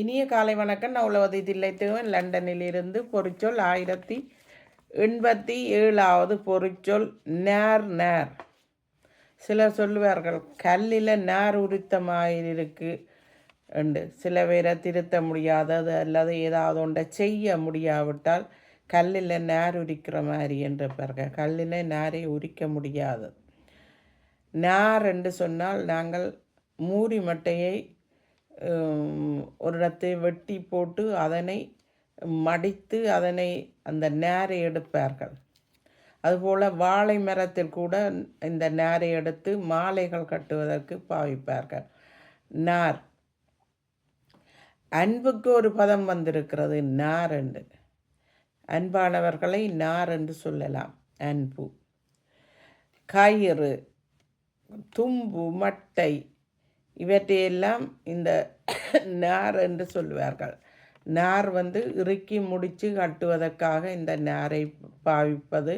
இனிய காலை வணக்கம். நான் உளவதி தில்லைத்தேவன் லண்டனிலிருந்து. பொறிச்சொல் 1087வது பொறிச்சொல் நேர் நேர். சிலர் சொல்லுவார்கள் கல்லில் நேர் உரித்தமாயிருக்கு என்று. சில பேரை திருத்த முடியாதது அல்லது ஏதாவது ஒன்றை செய்ய முடியாவிட்டால் கல்லில் நேர் உரிக்கிற மாதிரி என்று பாருங்க. கல்லில் நேரை உரிக்க முடியாது. நேர் என்று சொன்னால் நாங்கள் மூரி மட்டையை ஒரு இடத்தை வெட்டி போட்டு அதனை மடித்து அதனை அந்த நேரை எடுப்பார்கள். அதுபோல் வாழை மரத்தில் கூட இந்த நேரை எடுத்து மாலைகள் கட்டுவதற்கு பாவிப்பார்கள். நார். அன்புக்கு ஒரு பதம் வந்திருக்கிறது, நார் என்று. அன்பானவர்களை நார் என்று சொல்லலாம். அன்பு. கயிறு, தும்பு, மட்டை இவற்றையெல்லாம் இந்த நார் என்று சொல்லுவார்கள். நார் இறுக்கி முடித்து கட்டுவதற்காக இந்த நாரை பாவிப்பது.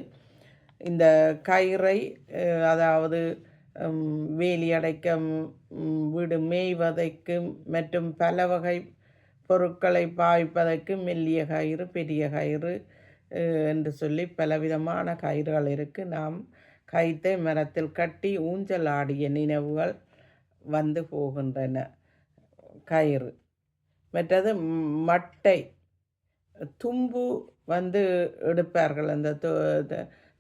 இந்த கயிறை அதாவது வேலி அடைக்க, வீடு மேய்வதற்கு மற்றும் பல வகை பொருட்களை பாவிப்பதற்கு மெல்லிய கயிறு, பெரிய கயிறு என்று சொல்லி பலவிதமான கயிறுகள் இருக்குது. நாம் கயிற்றை மரத்தில் கட்டி ஊஞ்சல் ஆடிய நினைவுகள் வந்து போகின்றன. கயிறு. மற்றது மட்டை, தும்பு எடுப்பார்கள். அந்த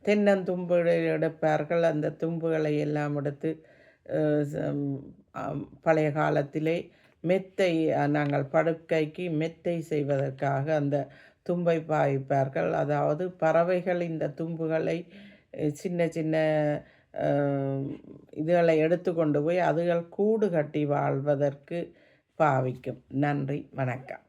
தென்னந்தும்புகளை எடுப்பார்கள். அந்த தும்புகளை எல்லாம் எடுத்து பழைய காலத்திலே மெத்தை, நாங்கள் படுக்கைக்கு மெத்தை செய்வதற்காக அந்த தும்பை பாய்ப்பார்கள். அதாவது பறவைகள் இந்த தும்புகளை சின்ன சின்ன இதுகளை எடுத்து கொண்டு போய் அதுகள் கூடு கட்டி வாழ்வதற்கு பாவிக்கும். நன்றி, வணக்கம்.